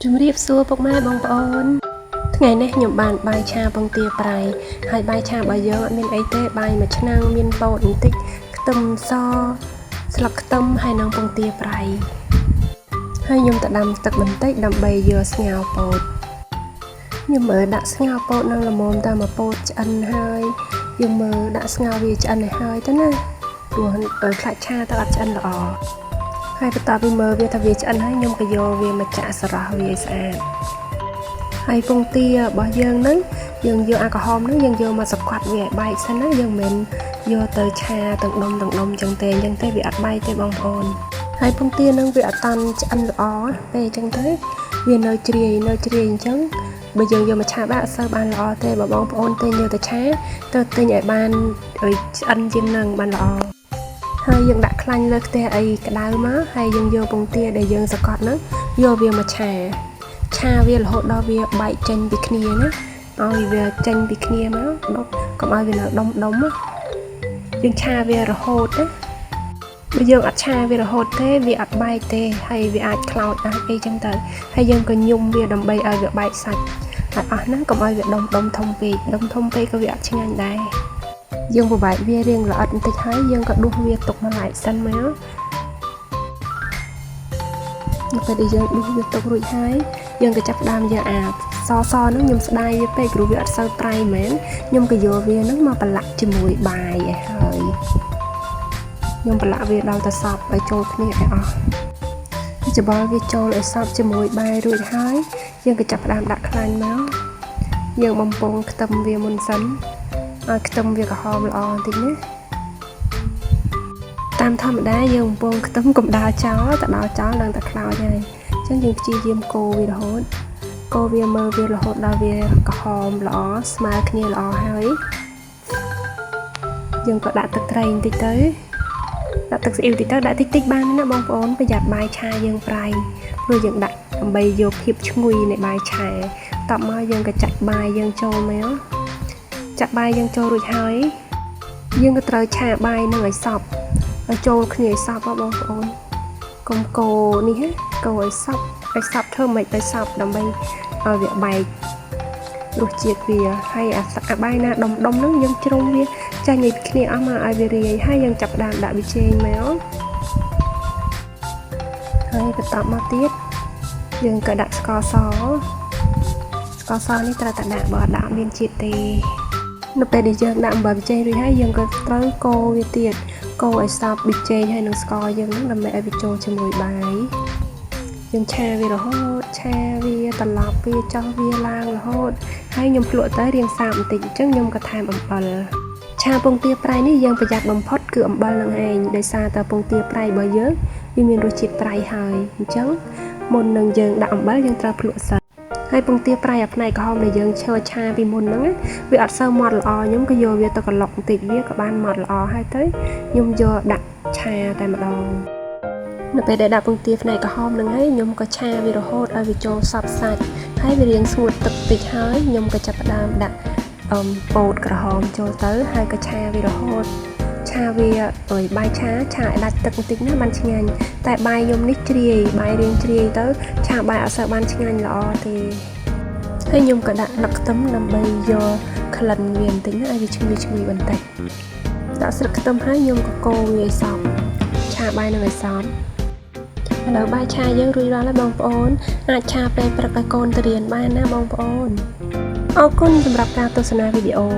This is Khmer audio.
ជំរាបសួរពុកម៉ែបងប្អូនថ្ងៃនេះខ្ញុំបានបាយឆាពងទាប្រៃហើយបាយឆារបស់យើងអត់មានអីទេបាយមួយឆ្នាំងមានពោតបន្តិចខ្ទឹមសស្លឹកខ្ទឹមហើយនិងពងទាប្រៃហើយខ្ញុំទៅដាំទឹកបន្តិចដើម្បីយកស្ងោរពោតខ្ញុំមើលដាក់ស្ងោរពោតនៅល្មមតែមកពោតឆ្អិនហើយយើងមើលដាក់ស្ងោរវាឆ្អិនហើយទៅណាព្រោះខ្លាចឆាទៅអត់ឆ្អិនល្អហើយបន្ទាប់ពីមើលវាថាវាឆ្អិនហើយខ្ញុំក៏យកវាមកចាក់សរោះវាឲ្យស្អាតហើយពងទារបស់យើងហ្នឹងយើងយកអាក្រហមហ្នឹងយើងយកមកសង្កត់វាឲ្យបែកសិនណាយើងមិនយកទៅឆាទាំងដុំចឹងទេវាអត់បែកទេបងប្អូនហើយពងទាហ្នឹងវាអត់តាន់ឆ្អិនល្អទេអញ្ចឹងទៅវានៅជ្រាយអញ្ចឹងបើយើងយកមកឆាបាក់អត់សូវបានល្អទេបើបងប្អូនទិញយកទៅឆាទៅទិញឲ្យបានឲ្យឆ្អិនជាងហ្នឹងបានល្អហើយយើងដាក់ខ្លាញ់លើខ្ទះអីក្តៅមកហើយយើងយកពងទាដែលយើងសកត់ហ្នឹងយកវាមកឆាវារហូតដល់វាបែកចេញពីគ្នាណាឲ្យវាចេញពីគ្នាមកដុតកុំឲ្យវានៅដុំយើងឆាវារហូតណាបើយើងអត់ឆាវារហូតទេវាអត់បែកទេហើយវាអាចខ្លោចអាចអីចឹងទៅហើយយើងក៏ញុំវាដើម្បីឲ្យវាបែកសាច់ហើយអស់ហ្នឹងកុំឲ្យវាដុំធំពេកក៏វាអត់ឆ្ងាញ់ដែរយើងប្របែកវារៀងល្អិតបន្តិចហើយយើងក៏ដួសវាទុកមួយឡែកសិនមកនៅពេលដែលយើងដួសវាទុករួចហើយយើងក៏ចាប់ផ្ដើមយកអាសហ្នឹងខ្ញុំស្ដាយវាពេកព្រោះវាអត់សូវប្រៃមែនខ្ញុំក៏យកវាហ្នឹងមកប្រឡាក់ជាមួយបាយឲ្យហើយខ្ញុំប្រឡាក់វាដល់ទៅសព្វឲ្យចូលគ្នាឲ្យអស់ច្បល់វាចូលឲ្យសព្វជាមួយបាយរួចហើយយើងក៏ចាប់ផ្ដើមដាក់ខ្លាញ់មកយើងបំពងខ្ទឹមវាមុនសិនឲ្យខ្ទឹមវាក្រហមល្អបន្តិចណាតាមធម្មតាយើងបំពងខ្ទឹមកុំដាល់ចោលទៅដល់ចោលនឹងតែខ្លោចហើយអញ្ចឹងយើងព្យាយាមកូរវារហូតមើលវារហូតដល់វាក្រហមល្អស្មើគ្នាល្អហើយយើងក៏ដាក់ទឹកត្រីបន្តិចទៅដាក់ទឹកស៊ីអ៊ីវតិចទៅដាក់តិចបានណាបងប្អូនប្រយ័ត្នបាយឆាយើងប្រៃព្រោះយើងដាក់ដើម្បីយកភាពឈ្ងុយនៃបាយឆាតបមកយើងក៏ចាក់បាយយើងចូលមកចាក់បាយយើងចូលរួចហើយយើងក៏ត្រូវឆាបាយនឹងឲ្យសព្វឲ្យចូលគ្នាឲ្យសព្វបងប្អូនកុំកូរនេះណាកូរឲ្យសព្វធ្វើមិនទៅសព្វដើម្បីឲ្យវាបែករសជាតិវាហើយអាបាយណាដុំហ្នឹងយើងជ្រុំវាចាញ់ឲ្យគ្នាអស់មកឲ្យវារាយហើយយើងចាប់ដើមដាក់ប៊ីចេងមកហើយបន្តមកទៀតយើងក៏ដាក់ស្ករសនេះត្រូវតែដាក់បើអត់ដាក់មានជាតិទេនៅពេលដែលយើងដាក់អំបិលប៊ីចេងរួចហើយយើងក៏ត្រូវកូរវាទៀតកូរឲ្យសព្វប៊ីចេងហើយនឹងស្ករយើងហ្នឹងដើម្បីឲ្យវាចូលជាមួយបាយយើងឆាវារហូតឆាវាត្រឡប់វាចោះវាឡើងរហូតហើយខ្ញុំភ្លក់ទៅរៀងសាបបន្តិចអញ្ចឹងខ្ញុំក៏ថែមអំបិលឆាពងទាប្រៃនេះយើងប្រយ័ត្នបំផុតគឺអំបិលនឹងឯងដោយសារតែពងទាប្រៃរបស់យើងវាមានរសជាតិប្រៃហើយអញ្ចឹងមុននឹងយើងដាក់អំបិលយើងត្រូវភ្លក់សិនហើយពងទាប្រៃអាផ្នែកក្រហមដែលយើងឆាពីមុនហ្នឹងវាអត់សូវម៉ត់ល្អខ្ញុំក៏យកវាទៅក្លុកបន្តិចវាក៏បានម៉ត់ល្អហើយទៅខ្ញុំយកដាក់ឆាតែម្ដងនៅពេលដែលដាក់ពងទាផ្នែកក្រហមហ្នឹងហើយខ្ញុំក៏ឆាវារហូតឲ្យវាចូលសព្វសាច់ហើយវារៀងស្ងួតទឹកតិចហើយខ្ញុំក៏ចាប់ផ្ដើមដាក់ពោតក្រហមចូលទៅហើយក៏ឆាវារហូតឆាវាឲ្យបាយឆាឲ្យដាច់ទឹកបន្តិចណាបានឆ្ងាញ់តែបាយខ្ញុំនេះបាយរៀងជ្រាយទៅឆាបាយអត់សូវបានឆ្ងាញ់ល្អទេហើយខ្ញុំក៏ដាក់ទឹកខ្ទឹមដើម្បីយកក្លិនវាបន្តិចណាឲ្យវាឈ្ងុយបន្តិចដាក់ស្លឹកខ្ទឹមហើយខ្ញុំក៏កូរវាឲ្យសព្វឆាបាយនឹងឲ្យសព្វឥឡូវបាយឆាយើងរួចរាល់ហើយបងប្អូនអាចឆាពេលព្រឹកឲ្យកូនទៅរៀនបានណាបងប្អូនអរគុណសម្រាប់ការទស្សនាវីដេអូ